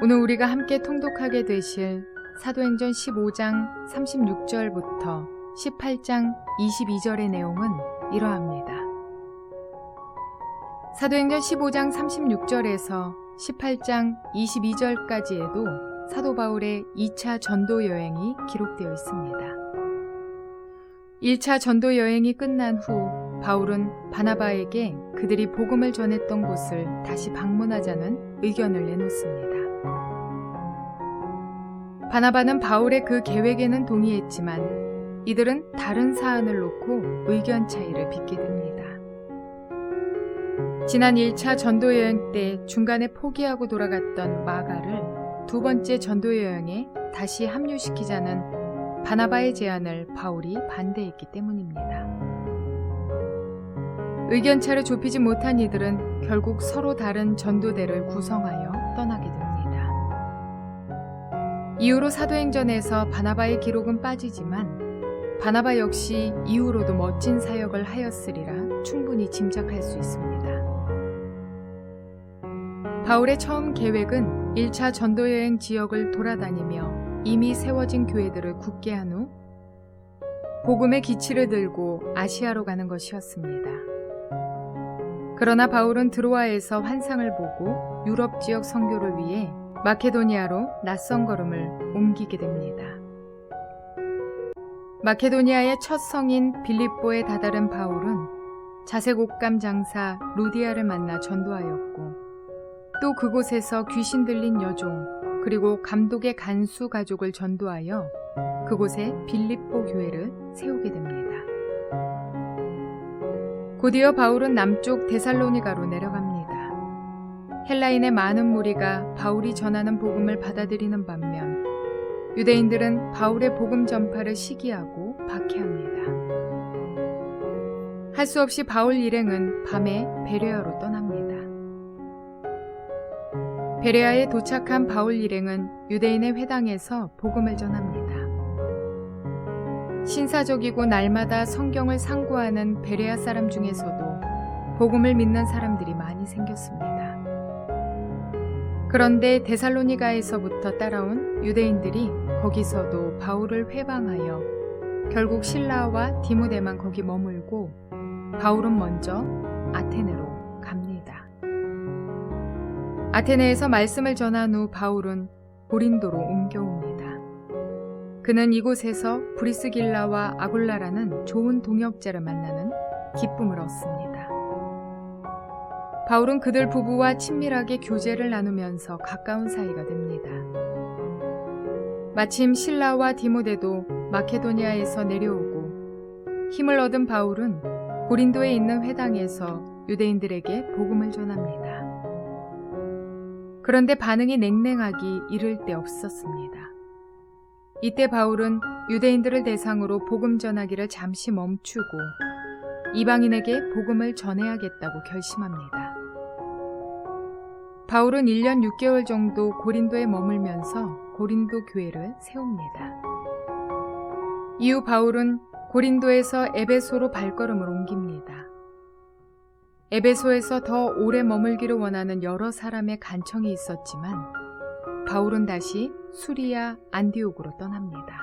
오늘 우리가 함께 통독하게 되실 사도행전 15장 36절부터 18장 22절의 내용은 이러합니다. 사도행전 15장 36절에서 18장 22절까지에도 사도 바울의 2차 전도 여행이 기록되어 있습니다. 1차 전도 여행이 끝난 후 바울은 바나바에게 그들이 복음을 전했던 곳을 다시 방문하자는 의견을 내놓습니다. 바나바는 바울의 그 계획에는 동의했지만 이들은 다른 사안을 놓고 의견 차이를 빚게 됩니다. 지난 1차 전도 여행 때 중간에 포기하고 돌아갔던 마가를 두 번째 전도 여행에 다시 합류시키자는 바나바의 제안을 바울이 반대했기 때문입니다. 의견차를 좁히지 못한 이들은 결국 서로 다른 전도대를 구성하여 떠나게 됩니다. 이후로 사도행전에서 바나바의 기록은 빠지지만 바나바 역시 이후로도 멋진 사역을 하였으리라 충분히 짐작할 수 있습니다. 바울의 처음 계획은 1차 전도여행 지역을 돌아다니며 이미 세워진 교회들을 굳게 한 후 복음의 기치를 들고 아시아로 가는 것이었습니다. 그러나 바울은 드로아에서 환상을 보고 유럽 지역 선교를 위해 마케도니아로 낯선 걸음을 옮기게 됩니다. 마케도니아의 첫 성인 빌립보에 다다른 바울은 자색 옷감 장사 루디아를 만나 전도하였고 또 그곳에서 귀신 들린 여종 그리고 감독의 간수 가족을 전도하여 그곳에 빌립보 교회를 세우게 됩니다. 곧이어 바울은 남쪽 데살로니가로 내려갑니다. 헬라인의 많은 무리가 바울이 전하는 복음을 받아들이는 반면 유대인들은 바울의 복음 전파를 시기하고 박해합니다. 할 수 없이 바울 일행은 밤에 베레아로 떠납니다. 베레아에 도착한 바울 일행은 유대인의 회당에서 복음을 전합니다. 신사적이고 날마다 성경을 상고하는 베레아 사람 중에서도 복음을 믿는 사람들이 많이 생겼습니다. 그런데 데살로니가에서부터 따라온 유대인들이 거기서도 바울을 회방하여 결국 실라와 디모데만 거기 머물고 바울은 먼저 아테네로 갑니다. 아테네에서 말씀을 전한 후 바울은 고린도로 옮겨옵니다. 그는 이곳에서 브리스길라와 아굴라라는 좋은 동역자를 만나는 기쁨을 얻습니다. 바울은 그들 부부와 친밀하게 교제를 나누면서 가까운 사이가 됩니다. 마침 실라와 디모데도 마케도니아에서 내려오고 힘을 얻은 바울은 고린도에 있는 회당에서 유대인들에게 복음을 전합니다. 그런데 반응이 냉랭하기 이를 데 없었습니다. 이때 바울은 유대인들을 대상으로 복음 전하기를 잠시 멈추고 이방인에게 복음을 전해야겠다고 결심합니다. 바울은 1년 6개월 정도 고린도에 머물면서 고린도 교회를 세웁니다. 이후 바울은 고린도에서 에베소로 발걸음을 옮깁니다. 에베소에서 더 오래 머물기를 원하는 여러 사람의 간청이 있었지만 바울은 다시 수리아 안디옥으로 떠납니다.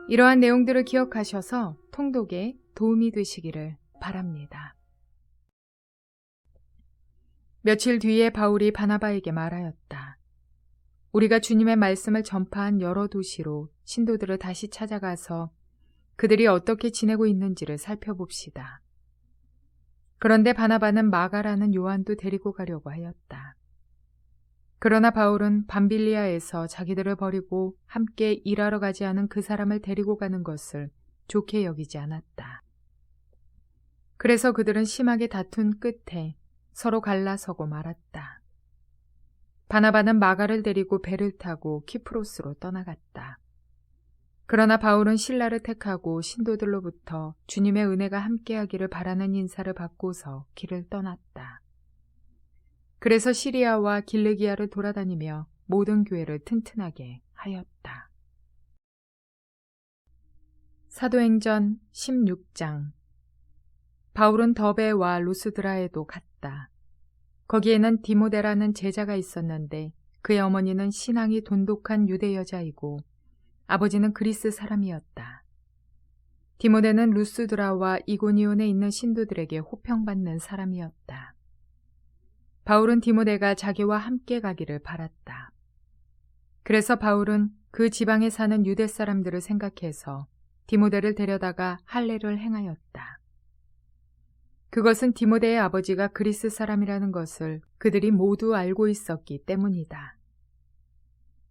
이러한 내용들을 기억하셔서 통독에 도움이 되시기를 바랍니다. 며칠 뒤에 바울이 바나바에게 말하였다. 우리가 주님의 말씀을 전파한 여러 도시로 신도들을 다시 찾아가서 그들이 어떻게 지내고 있는지를 살펴봅시다. 그런데 바나바는 마가라는 요한도 데리고 가려고 하였다. 그러나 바울은 밤빌리아에서 자기들을 버리고 함께 일하러 가지 않은 그 사람을 데리고 가는 것을 좋게 여기지 않았다. 그래서 그들은 심하게 다툰 끝에 서로 갈라서고 말았다. 바나바는 마가를 데리고 배를 타고 키프로스로 떠나갔다. 그러나 바울은 실라를 택하고 신도들로부터 주님의 은혜가 함께하기를 바라는 인사를 받고서 길을 떠났다. 그래서 시리아와 길르기아를 돌아다니며 모든 교회를 튼튼하게 하였다. 사도행전 16장. 바울은 더베와 루스드라에도 갔다. 거기에는 디모데라는 제자가 있었는데 그의 어머니는 신앙이 돈독한 유대 여자이고 아버지는 그리스 사람이었다. 디모데는 루스드라와 이고니온에 있는 신도들에게 호평받는 사람이었다. 바울은 디모데가 자기와 함께 가기를 바랐다. 그래서 바울은 그 지방에 사는 유대 사람들을 생각해서 디모데를 데려다가 할례를 행하였다. 그것은 디모데의 아버지가 그리스 사람이라는 것을 그들이 모두 알고 있었기 때문이다.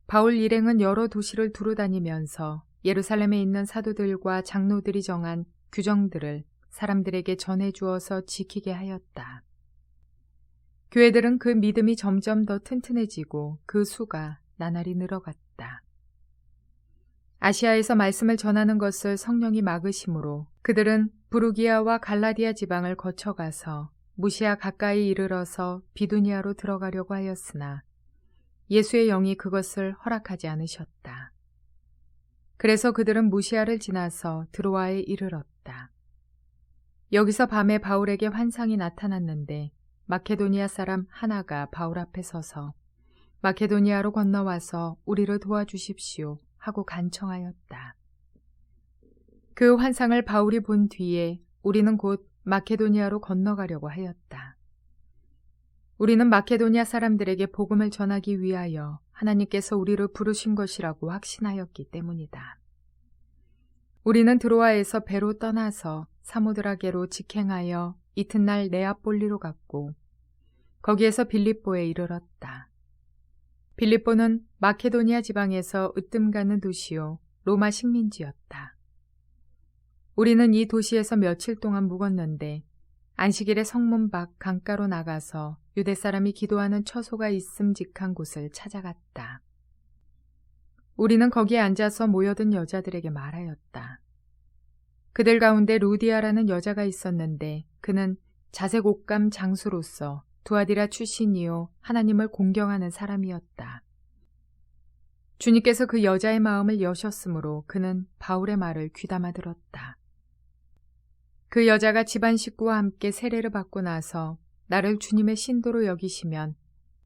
바울 일행은 여러 도시를 두루 다니면서 예루살렘에 있는 사도들과 장로들이 정한 규정들을 사람들에게 전해주어서 지키게 하였다. 교회들은 그 믿음이 점점 더 튼튼해지고 그 수가 나날이 늘어갔다. 아시아에서 말씀을 전하는 것을 성령이 막으심으로 그들은 부르기아와 갈라디아 지방을 거쳐가서 무시아 가까이 이르러서 비두니아로 들어가려고 하였으나 예수의 영이 그것을 허락하지 않으셨다. 그래서 그들은 무시아를 지나서 드로아에 이르렀다. 여기서 밤에 바울에게 환상이 나타났는데 마케도니아 사람 하나가 바울 앞에 서서 마케도니아로 건너와서 우리를 도와주십시오 하고 간청하였다. 그 환상을 바울이 본 뒤에 우리는 곧 마케도니아로 건너가려고 하였다. 우리는 마케도니아 사람들에게 복음을 전하기 위하여 하나님께서 우리를 부르신 것이라고 확신하였기 때문이다. 우리는 드로아에서 배로 떠나서 사모드라게로 직행하여 이튿날 네아폴리로 갔고 거기에서 빌립보에 이르렀다. 빌립보는 마케도니아 지방에서 으뜸 가는 도시요 로마 식민지였다. 우리는 이 도시에서 며칠 동안 묵었는데 안식일에 성문 밖 강가로 나가서 유대 사람이 기도하는 처소가 있음직한 곳을 찾아갔다. 우리는 거기에 앉아서 모여든 여자들에게 말하였다. 그들 가운데 루디아라는 여자가 있었는데 그는 자색옥감 장수로서 두아디라 출신이요 하나님을 공경하는 사람이었다. 주님께서 그 여자의 마음을 여셨으므로 그는 바울의 말을 귀담아 들었다. 그 여자가 집안 식구와 함께 세례를 받고 나서 나를 주님의 신도로 여기시면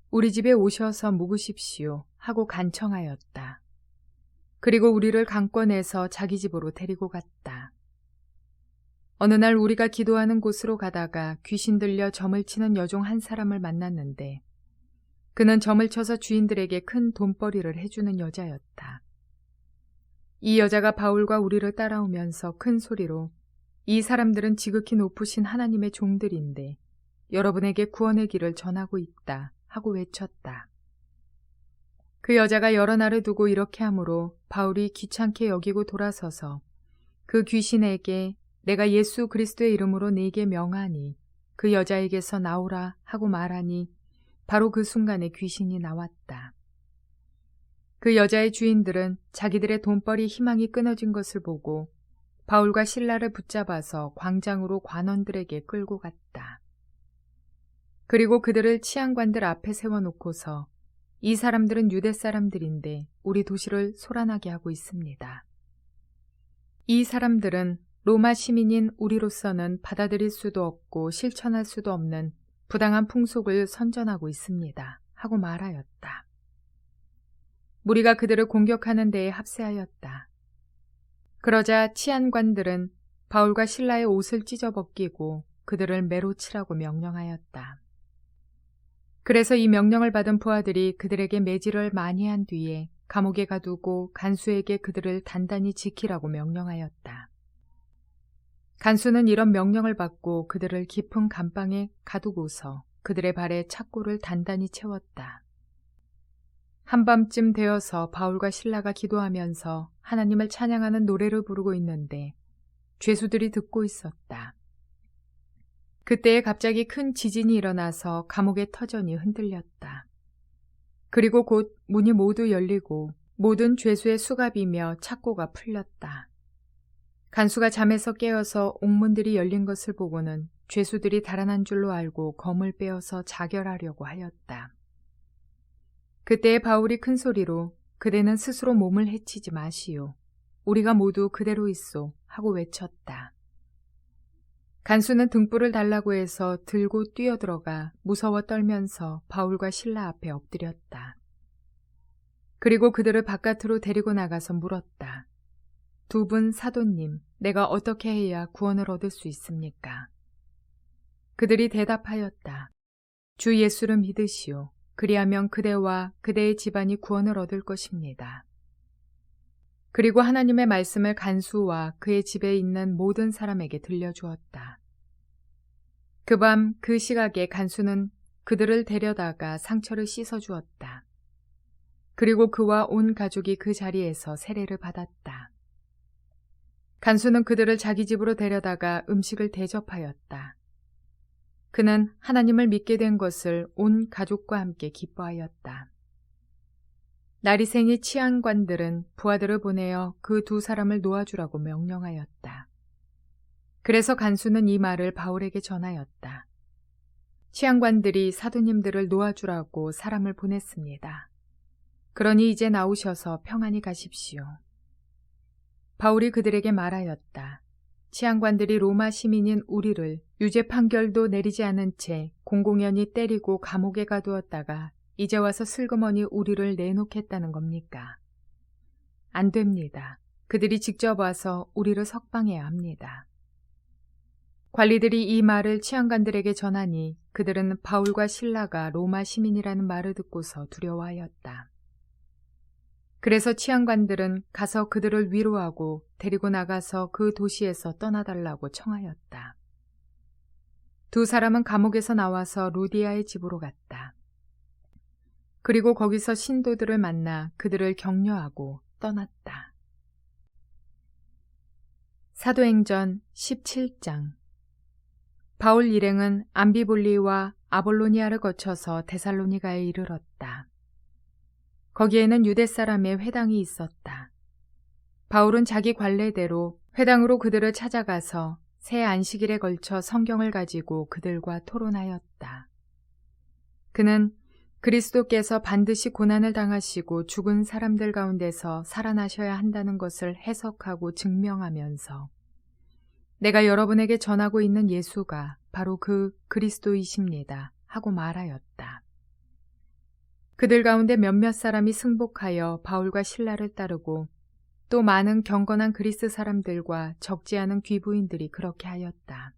우리 집에 오셔서 묵으십시오 하고 간청하였다. 그리고 우리를 강권해서 자기 집으로 데리고 갔다. 어느 날 우리가 기도하는 곳으로 가다가 귀신 들려 점을 치는 여종 한 사람을 만났는데 그는 점을 쳐서 주인들에게 큰 돈벌이를 해주는 여자였다. 이 여자가 바울과 우리를 따라오면서 큰 소리로 이 사람들은 지극히 높으신 하나님의 종들인데 여러분에게 구원의 길을 전하고 있다 하고 외쳤다. 그 여자가 여러 날을 두고 이렇게 하므로 바울이 귀찮게 여기고 돌아서서 그 귀신에게 내가 예수 그리스도의 이름으로 네게 명하니 그 여자에게서 나오라 하고 말하니 바로 그 순간에 귀신이 나왔다. 그 여자의 주인들은 자기들의 돈벌이 희망이 끊어진 것을 보고 바울과 실라를 붙잡아서 광장으로 관원들에게 끌고 갔다. 그리고 그들을 치안관들 앞에 세워놓고서 이 사람들은 유대 사람들인데 우리 도시를 소란하게 하고 있습니다. 이 사람들은 로마 시민인 우리로서는 받아들일 수도 없고 실천할 수도 없는 부당한 풍속을 선전하고 있습니다. 하고 말하였다. 무리가 그들을 공격하는 데에 합세하였다. 그러자 치안관들은 바울과 실라의 옷을 찢어벗기고 그들을 매로 치라고 명령하였다. 그래서 이 명령을 받은 부하들이 그들에게 매질을 많이 한 뒤에 감옥에 가두고 간수에게 그들을 단단히 지키라고 명령하였다. 간수는 이런 명령을 받고 그들을 깊은 감방에 가두고서 그들의 발에 착고를 단단히 채웠다. 한밤쯤 되어서 바울과 실라가 기도하면서 하나님을 찬양하는 노래를 부르고 있는데 죄수들이 듣고 있었다. 그때에 갑자기 큰 지진이 일어나서 감옥의 터전이 흔들렸다. 그리고 곧 문이 모두 열리고 모든 죄수의 수갑이며 착고가 풀렸다. 간수가 잠에서 깨어서 옥문들이 열린 것을 보고는 죄수들이 달아난 줄로 알고 검을 빼어서 자결하려고 하였다. 그때에 바울이 큰 소리로 그대는 스스로 몸을 해치지 마시오. 우리가 모두 그대로 있소 하고 외쳤다. 간수는 등불을 달라고 해서 들고 뛰어들어가 무서워 떨면서 바울과 실라 앞에 엎드렸다. 그리고 그들을 바깥으로 데리고 나가서 물었다. 두 분 사도님, 내가 어떻게 해야 구원을 얻을 수 있습니까? 그들이 대답하였다. 주 예수를 믿으시오. 그리하면 그대와 그대의 집안이 구원을 얻을 것입니다. 그리고 하나님의 말씀을 간수와 그의 집에 있는 모든 사람에게 들려주었다. 그 밤 그 시각에 간수는 그들을 데려다가 상처를 씻어주었다. 그리고 그와 온 가족이 그 자리에서 세례를 받았다. 간수는 그들을 자기 집으로 데려다가 음식을 대접하였다. 그는 하나님을 믿게 된 것을 온 가족과 함께 기뻐하였다. 날이 새니 치안관들은 부하들을 보내어 그 두 사람을 놓아주라고 명령하였다. 그래서 간수는 이 말을 바울에게 전하였다. 치안관들이 사도님들을 놓아주라고 사람을 보냈습니다. 그러니 이제 나오셔서 평안히 가십시오. 바울이 그들에게 말하였다. 치안관들이 로마 시민인 우리를 유죄 판결도 내리지 않은 채 공공연히 때리고 감옥에 가두었다가 이제 와서 슬그머니 우리를 내놓겠다는 겁니까? 안 됩니다. 그들이 직접 와서 우리를 석방해야 합니다. 관리들이 이 말을 치안관들에게 전하니 그들은 바울과 실라가 로마 시민이라는 말을 듣고서 두려워하였다. 그래서 치안관들은 가서 그들을 위로하고 데리고 나가서 그 도시에서 떠나달라고 청하였다. 두 사람은 감옥에서 나와서 루디아의 집으로 갔다. 그리고 거기서 신도들을 만나 그들을 격려하고 떠났다. 사도행전 17장. 바울 일행은 암비볼리와 아볼로니아를 거쳐서 데살로니가에 이르렀다. 거기에는 유대 사람의 회당이 있었다. 바울은 자기 관례대로 회당으로 그들을 찾아가서 새 안식일에 걸쳐 성경을 가지고 그들과 토론하였다. 그는 그리스도께서 반드시 고난을 당하시고 죽은 사람들 가운데서 살아나셔야 한다는 것을 해석하고 증명하면서 내가 여러분에게 전하고 있는 예수가 바로 그 그리스도이십니다 하고 말하였다. 그들 가운데 몇몇 사람이 승복하여 바울과 실라를 따르고 또 많은 경건한 그리스 사람들과 적지 않은 귀부인들이 그렇게 하였다.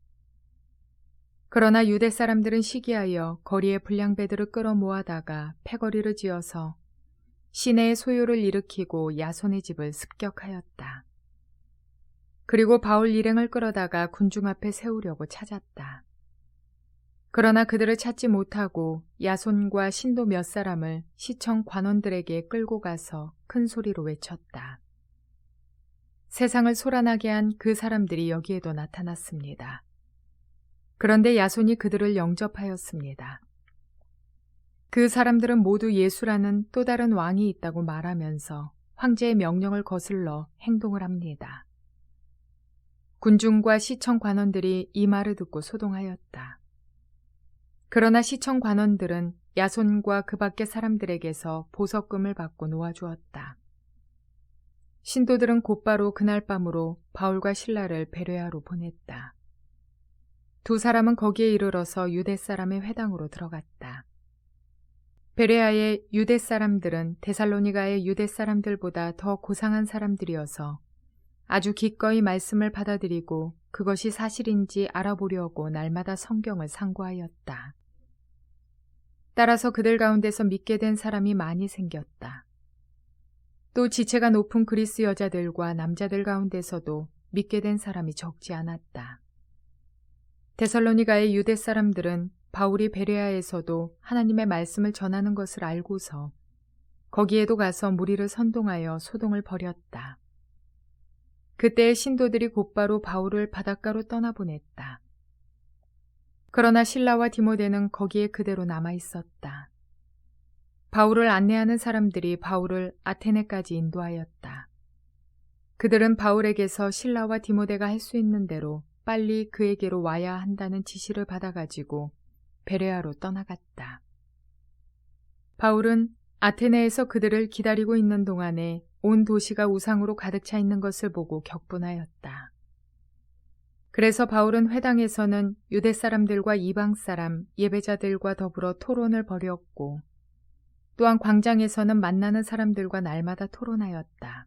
그러나 유대 사람들은 시기하여 거리에 불량배들을 끌어모아다가 패거리를 지어서 시내의 소요를 일으키고 야손의 집을 습격하였다. 그리고 바울 일행을 끌어다가 군중 앞에 세우려고 찾았다. 그러나 그들을 찾지 못하고 야손과 신도 몇 사람을 시청 관원들에게 끌고 가서 큰 소리로 외쳤다. 세상을 소란하게 한 그 사람들이 여기에도 나타났습니다. 그런데 야손이 그들을 영접하였습니다. 그 사람들은 모두 예수라는 또 다른 왕이 있다고 말하면서 황제의 명령을 거슬러 행동을 합니다. 군중과 시청 관원들이 이 말을 듣고 소동하였다. 그러나 시청 관원들은 야손과 그 밖의 사람들에게서 보석금을 받고 놓아주었다. 신도들은 곧바로 그날 밤으로 바울과 실라를 베레아로 보냈다. 두 사람은 거기에 이르러서 유대 사람의 회당으로 들어갔다. 베레아의 유대 사람들은 데살로니가의 유대 사람들보다 더 고상한 사람들이어서 아주 기꺼이 말씀을 받아들이고 그것이 사실인지 알아보려고 날마다 성경을 상고하였다. 따라서 그들 가운데서 믿게 된 사람이 많이 생겼다. 또 지체가 높은 그리스 여자들과 남자들 가운데서도 믿게 된 사람이 적지 않았다. 데살로니가의 유대 사람들은 바울이 베레아에서도 하나님의 말씀을 전하는 것을 알고서 거기에도 가서 무리를 선동하여 소동을 벌였다. 그때의 신도들이 곧바로 바울을 바닷가로 떠나보냈다. 그러나 실라와 디모데는 거기에 그대로 남아 있었다. 바울을 안내하는 사람들이 바울을 아테네까지 인도하였다. 그들은 바울에게서 실라와 디모데가 할 수 있는 대로 빨리 그에게로 와야 한다는 지시를 받아가지고 베레아로 떠나갔다. 바울은 아테네에서 그들을 기다리고 있는 동안에 온 도시가 우상으로 가득 차 있는 것을 보고 격분하였다. 그래서 바울은 회당에서는 유대 사람들과 이방 사람, 예배자들과 더불어 토론을 벌였고 또한 광장에서는 만나는 사람들과 날마다 토론하였다.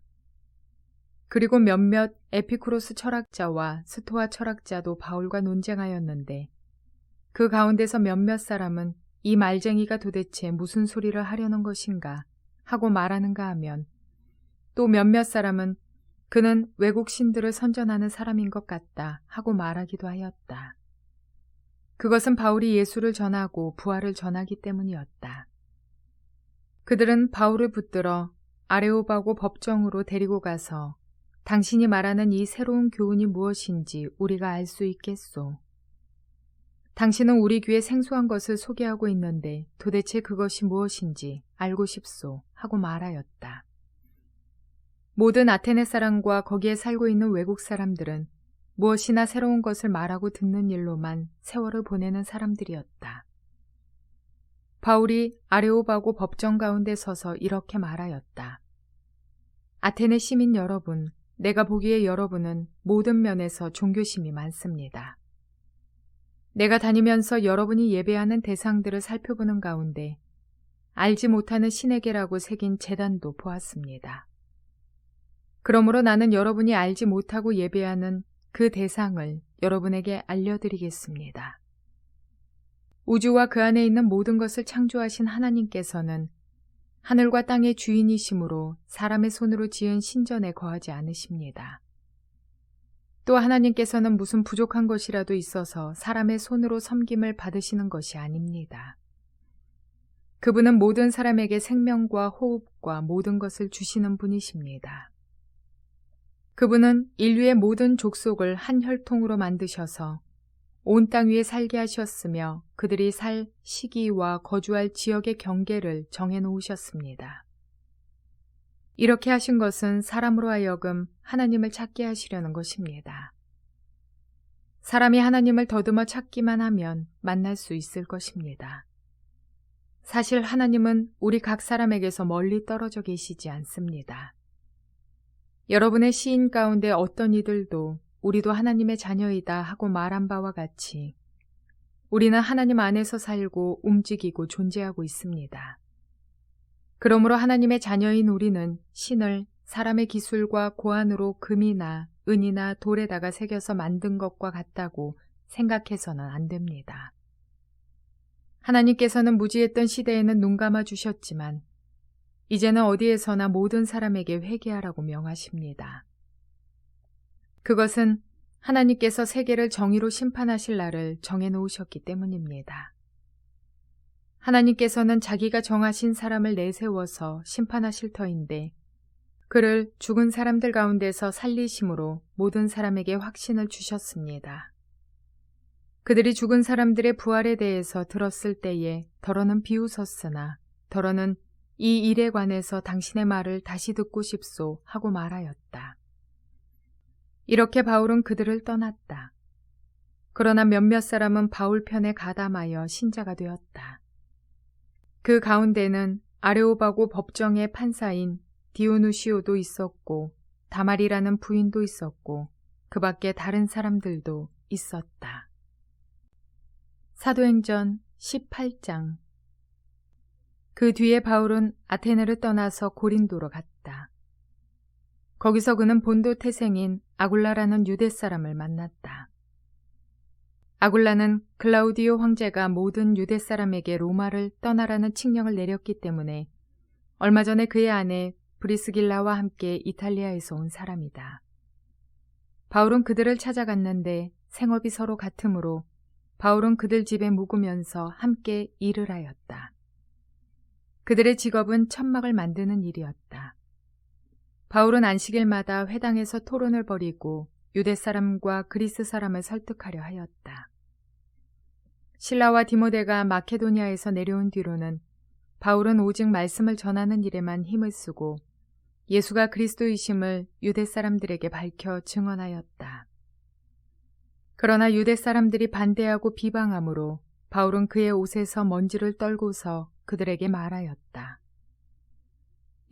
그리고 몇몇 에피쿠로스 철학자와 스토아 철학자도 바울과 논쟁하였는데 그 가운데서 몇몇 사람은 이 말쟁이가 도대체 무슨 소리를 하려는 것인가 하고 말하는가 하면 또 몇몇 사람은 그는 외국 신들을 선전하는 사람인 것 같다 하고 말하기도 하였다. 그것은 바울이 예수를 전하고 부활을 전하기 때문이었다. 그들은 바울을 붙들어 아레오바고 법정으로 데리고 가서 당신이 말하는 이 새로운 교훈이 무엇인지 우리가 알 수 있겠소. 당신은 우리 귀에 생소한 것을 소개하고 있는데 도대체 그것이 무엇인지 알고 싶소 하고 말하였다. 모든 아테네 사람과 거기에 살고 있는 외국 사람들은 무엇이나 새로운 것을 말하고 듣는 일로만 세월을 보내는 사람들이었다. 바울이 아레오바고 법정 가운데 서서 이렇게 말하였다. 아테네 시민 여러분, 내가 보기에 여러분은 모든 면에서 종교심이 많습니다. 내가 다니면서 여러분이 예배하는 대상들을 살펴보는 가운데 알지 못하는 신에게라고 새긴 제단도 보았습니다. 그러므로 나는 여러분이 알지 못하고 예배하는 그 대상을 여러분에게 알려드리겠습니다. 우주와 그 안에 있는 모든 것을 창조하신 하나님께서는 하늘과 땅의 주인이시므로 사람의 손으로 지은 신전에 거하지 않으십니다. 또 하나님께서는 무슨 부족한 것이라도 있어서 사람의 손으로 섬김을 받으시는 것이 아닙니다. 그분은 모든 사람에게 생명과 호흡과 모든 것을 주시는 분이십니다. 그분은 인류의 모든 족속을 한 혈통으로 만드셔서 온 땅 위에 살게 하셨으며 그들이 살 시기와 거주할 지역의 경계를 정해 놓으셨습니다. 이렇게 하신 것은 사람으로 하여금 하나님을 찾게 하시려는 것입니다. 사람이 하나님을 더듬어 찾기만 하면 만날 수 있을 것입니다. 사실 하나님은 우리 각 사람에게서 멀리 떨어져 계시지 않습니다. 여러분의 시인 가운데 어떤 이들도 우리도 하나님의 자녀이다 하고 말한 바와 같이 우리는 하나님 안에서 살고 움직이고 존재하고 있습니다. 그러므로 하나님의 자녀인 우리는 신을 사람의 기술과 고안으로 금이나 은이나 돌에다가 새겨서 만든 것과 같다고 생각해서는 안 됩니다. 하나님께서는 무지했던 시대에는 눈 감아 주셨지만 이제는 어디에서나 모든 사람에게 회개하라고 명하십니다. 그것은 하나님께서 세계를 정의로 심판하실 날을 정해 놓으셨기 때문입니다. 하나님께서는 자기가 정하신 사람을 내세워서 심판하실 터인데 그를 죽은 사람들 가운데서 살리심으로 모든 사람에게 확신을 주셨습니다. 그들이 죽은 사람들의 부활에 대해서 들었을 때에 더러는 비웃었으나 더러는 이 일에 관해서 당신의 말을 다시 듣고 싶소 하고 말하였다. 이렇게 바울은 그들을 떠났다. 그러나 몇몇 사람은 바울 편에 가담하여 신자가 되었다. 그 가운데는 아레오바고 법정의 판사인 디오누시오도 있었고 다말이라는 부인도 있었고 그 밖에 다른 사람들도 있었다. 사도행전 18장. 그 뒤에 바울은 아테네를 떠나서 고린도로 갔다. 거기서 그는 본도 태생인 아굴라라는 유대 사람을 만났다. 아굴라는 글라우디오 황제가 모든 유대 사람에게 로마를 떠나라는 칙령을 내렸기 때문에 얼마 전에 그의 아내 브리스길라와 함께 이탈리아에서 온 사람이다. 바울은 그들을 찾아갔는데 생업이 서로 같으므로 바울은 그들 집에 묵으면서 함께 일을 하였다. 그들의 직업은 천막을 만드는 일이었다. 바울은 안식일마다 회당에서 토론을 벌이고 유대 사람과 그리스 사람을 설득하려 하였다. 실라와 디모데가 마케도니아에서 내려온 뒤로는 바울은 오직 말씀을 전하는 일에만 힘을 쓰고 예수가 그리스도이심을 유대 사람들에게 밝혀 증언하였다. 그러나 유대 사람들이 반대하고 비방함으로 바울은 그의 옷에서 먼지를 떨고서 그들에게 말하였다.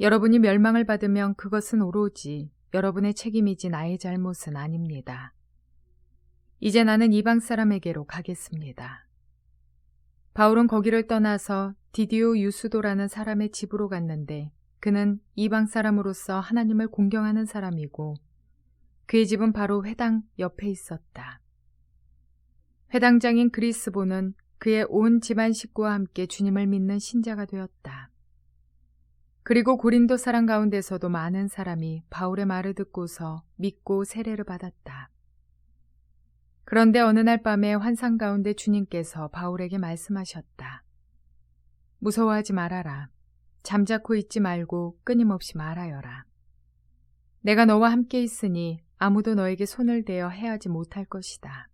여러분이 멸망을 받으면 그것은 오로지 여러분의 책임이지 나의 잘못은 아닙니다. 이제 나는 이방 사람에게로 가겠습니다. 바울은 거기를 떠나서 디디오 유스도라는 사람의 집으로 갔는데 그는 이방 사람으로서 하나님을 공경하는 사람이고 그의 집은 바로 회당 옆에 있었다. 회당장인 그리스보는 그의 온 집안 식구와 함께 주님을 믿는 신자가 되었다. 그리고 고린도 사람 가운데서도 많은 사람이 바울의 말을 듣고서 믿고 세례를 받았다. 그런데 어느 날 밤에 환상 가운데 주님께서 바울에게 말씀하셨다. 무서워하지 말아라. 잠자코 있지 말고 끊임없이 말하여라. 내가 너와 함께 있으니 아무도 너에게 손을 대어 해하지 못할 것이다.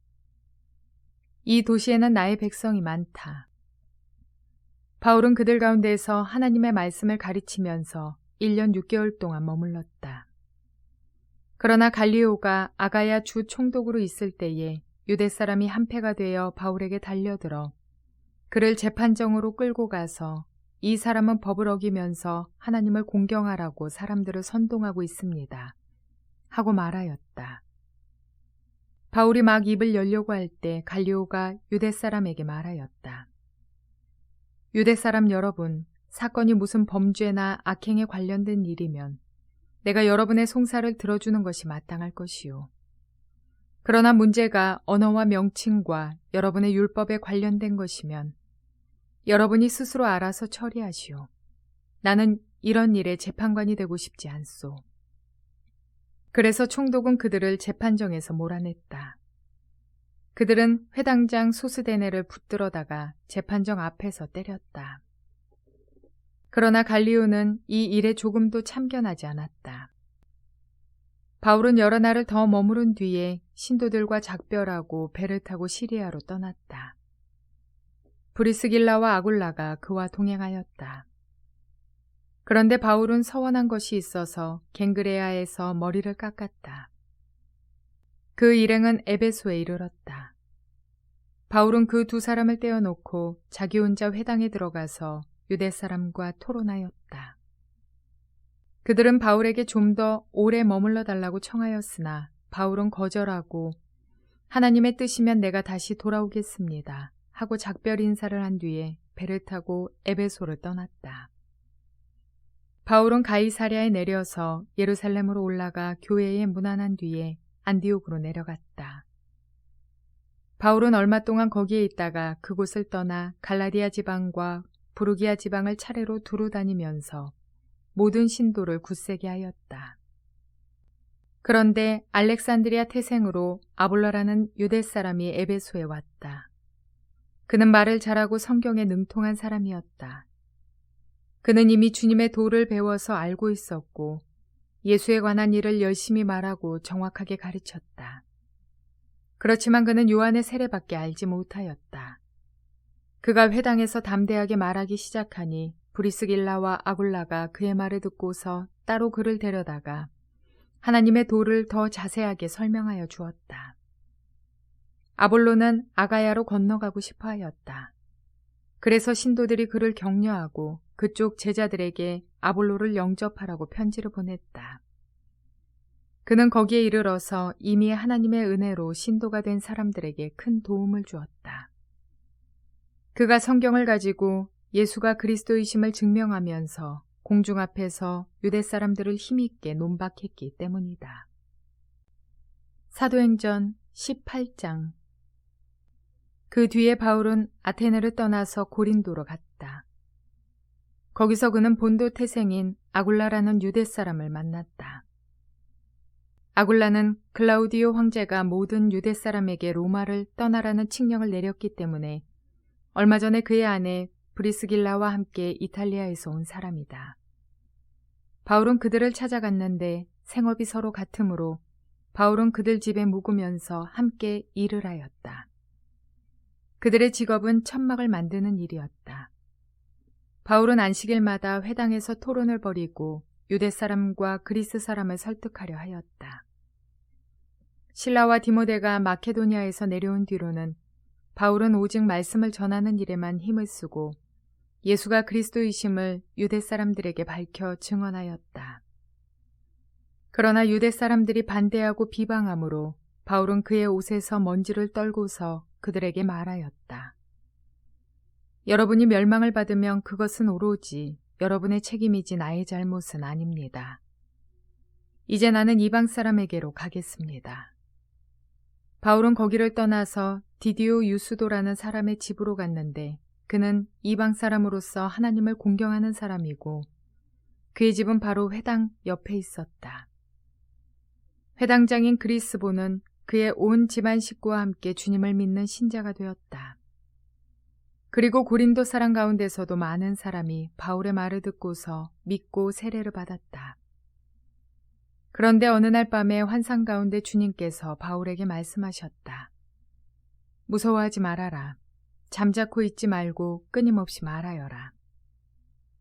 이 도시에는 나의 백성이 많다. 바울은 그들 가운데에서 하나님의 말씀을 가르치면서 1년 6개월 동안 머물렀다. 그러나 갈리오가 아가야 주 총독으로 있을 때에 유대 사람이 한패가 되어 바울에게 달려들어 그를 재판정으로 끌고 가서 이 사람은 법을 어기면서 하나님을 공경하라고 사람들을 선동하고 있습니다. 하고 말하였다. 바울이 막 입을 열려고 할 때 갈리오가 유대 사람에게 말하였다. 유대 사람 여러분, 사건이 무슨 범죄나 악행에 관련된 일이면 내가 여러분의 송사를 들어주는 것이 마땅할 것이요. 그러나 문제가 언어와 명칭과 여러분의 율법에 관련된 것이면 여러분이 스스로 알아서 처리하시오. 나는 이런 일에 재판관이 되고 싶지 않소. 그래서 총독은 그들을 재판정에서 몰아냈다. 그들은 회당장 소스데네를 붙들어다가 재판정 앞에서 때렸다. 그러나 갈리오는 이 일에 조금도 참견하지 않았다. 바울은 여러 날을 더 머무른 뒤에 신도들과 작별하고 배를 타고 시리아로 떠났다. 브리스길라와 아굴라가 그와 동행하였다. 그런데 바울은 서원한 것이 있어서 갱그레아에서 머리를 깎았다. 그 일행은 에베소에 이르렀다. 바울은 그 두 사람을 떼어놓고 자기 혼자 회당에 들어가서 유대 사람과 토론하였다. 그들은 바울에게 좀 더 오래 머물러 달라고 청하였으나 바울은 거절하고 하나님의 뜻이면 내가 다시 돌아오겠습니다 하고 작별 인사를 한 뒤에 배를 타고 에베소를 떠났다. 바울은 가이사랴에 내려서 예루살렘으로 올라가 교회에 문안한 뒤에 안디옥으로 내려갔다. 바울은 얼마 동안 거기에 있다가 그곳을 떠나 갈라디아 지방과 부르기아 지방을 차례로 두루 다니면서 모든 신도를 굳세게 하였다. 그런데 알렉산드리아 태생으로 아볼라라는 유대 사람이 에베소에 왔다. 그는 말을 잘하고 성경에 능통한 사람이었다. 그는 이미 주님의 도를 배워서 알고 있었고 예수에 관한 일을 열심히 말하고 정확하게 가르쳤다. 그렇지만 그는 요한의 세례밖에 알지 못하였다. 그가 회당에서 담대하게 말하기 시작하니 브리스길라와 아굴라가 그의 말을 듣고서 따로 그를 데려다가 하나님의 도를 더 자세하게 설명하여 주었다. 아볼로는 아가야로 건너가고 싶어 하였다. 그래서 신도들이 그를 격려하고 그쪽 제자들에게 아볼로를 영접하라고 편지를 보냈다. 그는 거기에 이르러서 이미 하나님의 은혜로 신도가 된 사람들에게 큰 도움을 주었다. 그가 성경을 가지고 예수가 그리스도이심을 증명하면서 공중 앞에서 유대 사람들을 힘있게 논박했기 때문이다. 사도행전 18장. 그 뒤에 바울은 아테네를 떠나서 고린도로 갔다. 거기서 그는 본도 태생인 아굴라라는 유대 사람을 만났다. 아굴라는 클라우디오 황제가 모든 유대 사람에게 로마를 떠나라는 칙령을 내렸기 때문에 얼마 전에 그의 아내 브리스길라와 함께 이탈리아에서 온 사람이다. 바울은 그들을 찾아갔는데 생업이 서로 같으므로 바울은 그들 집에 묵으면서 함께 일을 하였다. 그들의 직업은 천막을 만드는 일이었다. 바울은 안식일마다 회당에서 토론을 벌이고 유대 사람과 그리스 사람을 설득하려 하였다. 실라와 디모데가 마케도니아에서 내려온 뒤로는 바울은 오직 말씀을 전하는 일에만 힘을 쓰고 예수가 그리스도이심을 유대 사람들에게 밝혀 증언하였다. 그러나 유대 사람들이 반대하고 비방함으로 바울은 그의 옷에서 먼지를 떨고서 그들에게 말하였다. 여러분이 멸망을 받으면 그것은 오로지 여러분의 책임이지 나의 잘못은 아닙니다. 이제 나는 이방 사람에게로 가겠습니다. 바울은 거기를 떠나서 디디오 유스도라는 사람의 집으로 갔는데 그는 이방 사람으로서 하나님을 공경하는 사람이고 그의 집은 바로 회당 옆에 있었다. 회당장인 그리스보는 그의 온 집안 식구와 함께 주님을 믿는 신자가 되었다. 그리고 고린도 사람 가운데서도 많은 사람이 바울의 말을 듣고서 믿고 세례를 받았다. 그런데 어느 날 밤에 환상 가운데 주님께서 바울에게 말씀하셨다. 무서워하지 말아라. 잠자코 있지 말고 끊임없이 말하여라.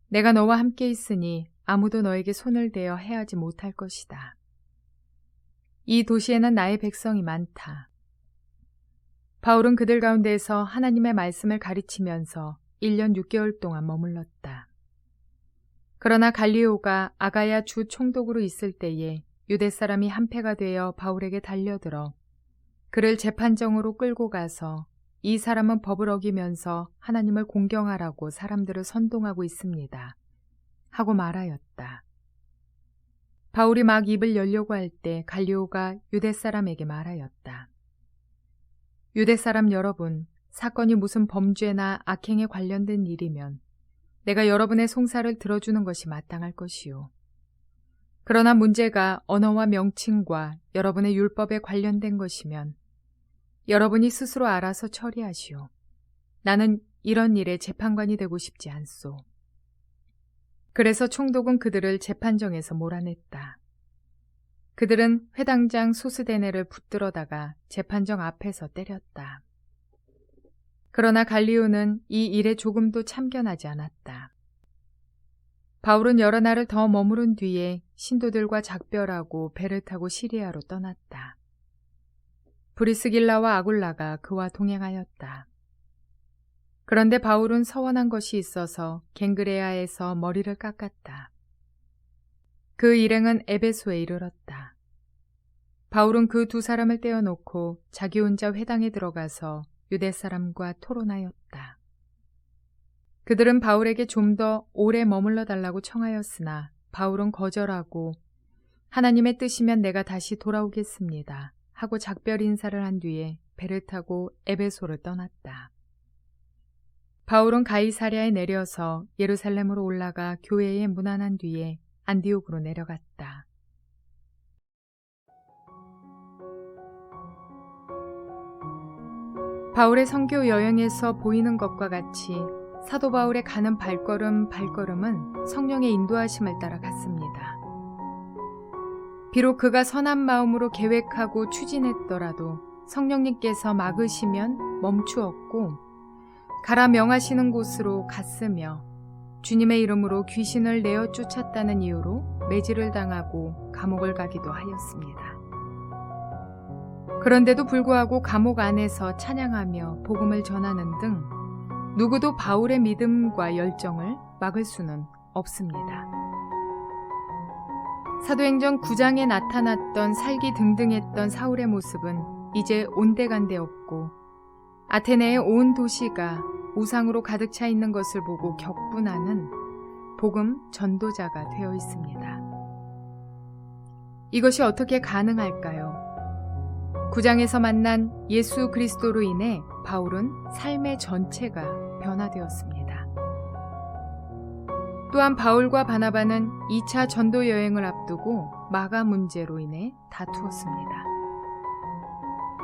내가 너와 함께 있으니 아무도 너에게 손을 대어 해하지 못할 것이다. 이 도시에는 나의 백성이 많다. 바울은 그들 가운데에서 하나님의 말씀을 가르치면서 1년 6개월 동안 머물렀다. 그러나 갈리오가 아가야 주 총독으로 있을 때에 유대 사람이 한패가 되어 바울에게 달려들어 그를 재판정으로 끌고 가서 이 사람은 법을 어기면서 하나님을 공경하라고 사람들을 선동하고 있습니다. 하고 말하였다. 바울이 막 입을 열려고 할 때 갈리오가 유대 사람에게 말하였다. 유대 사람 여러분, 사건이 무슨 범죄나 악행에 관련된 일이면 내가 여러분의 송사를 들어주는 것이 마땅할 것이요. 그러나 문제가 언어와 명칭과 여러분의 율법에 관련된 것이면 여러분이 스스로 알아서 처리하시오. 나는 이런 일에 재판관이 되고 싶지 않소. 그래서 총독은 그들을 재판정에서 몰아냈다. 그들은 회당장 소스데네를 붙들어다가 재판정 앞에서 때렸다. 그러나 갈리오는 이 일에 조금도 참견하지 않았다. 바울은 여러 날을 더 머무른 뒤에 신도들과 작별하고 배를 타고 시리아로 떠났다. 브리스길라와 아굴라가 그와 동행하였다. 그런데 바울은 서원한 것이 있어서 갱그레아에서 머리를 깎았다. 그 일행은 에베소에 이르렀다. 바울은 그 두 사람을 떼어놓고 자기 혼자 회당에 들어가서 유대 사람과 토론하였다. 그들은 바울에게 좀 더 오래 머물러 달라고 청하였으나 바울은 거절하고 하나님의 뜻이면 내가 다시 돌아오겠습니다 하고 작별 인사를 한 뒤에 배를 타고 에베소를 떠났다. 바울은 가이사랴에 내려서 예루살렘으로 올라가 교회에 문안한 뒤에 안디옥으로 내려갔다. 바울의 선교 여행에서 보이는 것과 같이 사도 바울의 가는 발걸음은 성령의 인도하심을 따라 갔습니다. 비록 그가 선한 마음으로 계획하고 추진했더라도 성령님께서 막으시면 멈추었고 가라 명하시는 곳으로 갔으며 주님의 이름으로 귀신을 내어 쫓았다는 이유로 매질을 당하고 감옥을 가기도 하였습니다. 그런데도 불구하고 감옥 안에서 찬양하며 복음을 전하는 등 누구도 바울의 믿음과 열정을 막을 수는 없습니다. 사도행전 9장에 나타났던 살기등등했던 사울의 모습은 이제 온데간데 없고 아테네의 온 도시가 우상으로 가득 차 있는 것을 보고 격분하는 복음 전도자가 되어 있습니다. 이것이 어떻게 가능할까요? 9장에서 만난 예수 그리스도로 인해 바울은 삶의 전체가 변화되었습니다. 또한 바울과 바나바는 2차 전도 여행을 앞두고 마가 문제로 인해 다투었습니다.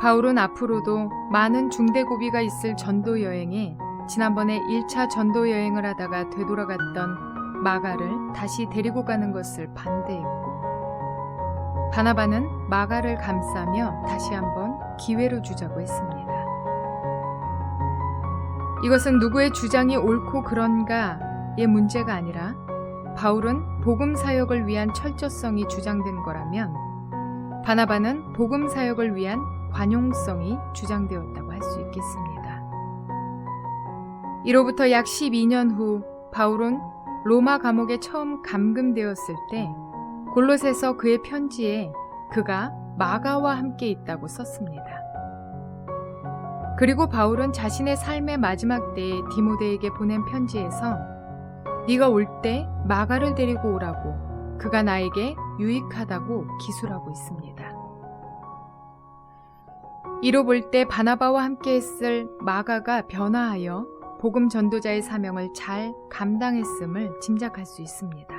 바울은 앞으로도 많은 중대고비가 있을 전도 여행에 지난번에 1차 전도 여행을 하다가 되돌아갔던 마가를 다시 데리고 가는 것을 반대했고 바나바는 마가를 감싸며 다시 한번 기회를 주자고 했습니다. 이것은 누구의 주장이 옳고 그런가의 문제가 아니라 바울은 복음 사역을 위한 철저성이 주장된 거라면 바나바는 복음 사역을 위한 관용성이 주장되었다고 할 수 있겠습니다. 이로부터 약 12년 후 바울은 로마 감옥에 처음 감금되었을 때 골로새서 그의 편지에 그가 마가와 함께 있다고 썼습니다. 그리고 바울은 자신의 삶의 마지막 때에 디모데에게 보낸 편지에서 네가 올 때 마가를 데리고 오라고 그가 나에게 유익하다고 기술하고 있습니다. 이로 볼 때 바나바와 함께 했을 마가가 변화하여 복음 전도자의 사명을 잘 감당했음을 짐작할 수 있습니다.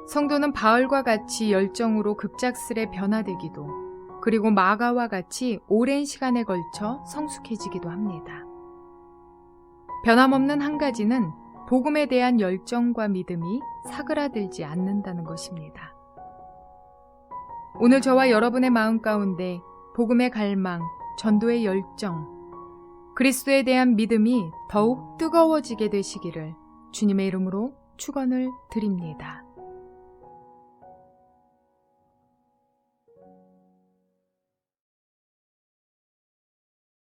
성도는 바울과 같이 열정으로 급작스레 변화되기도 그리고 마가와 같이 오랜 시간에 걸쳐 성숙해지기도 합니다. 변함없는 한 가지는 복음에 대한 열정과 믿음이 사그라들지 않는다는 것입니다. 오늘 저와 여러분의 마음 가운데 복음의 갈망, 전도의 열정, 그리스도에 대한 믿음이 더욱 뜨거워지게 되시기를 주님의 이름으로 축원을 드립니다.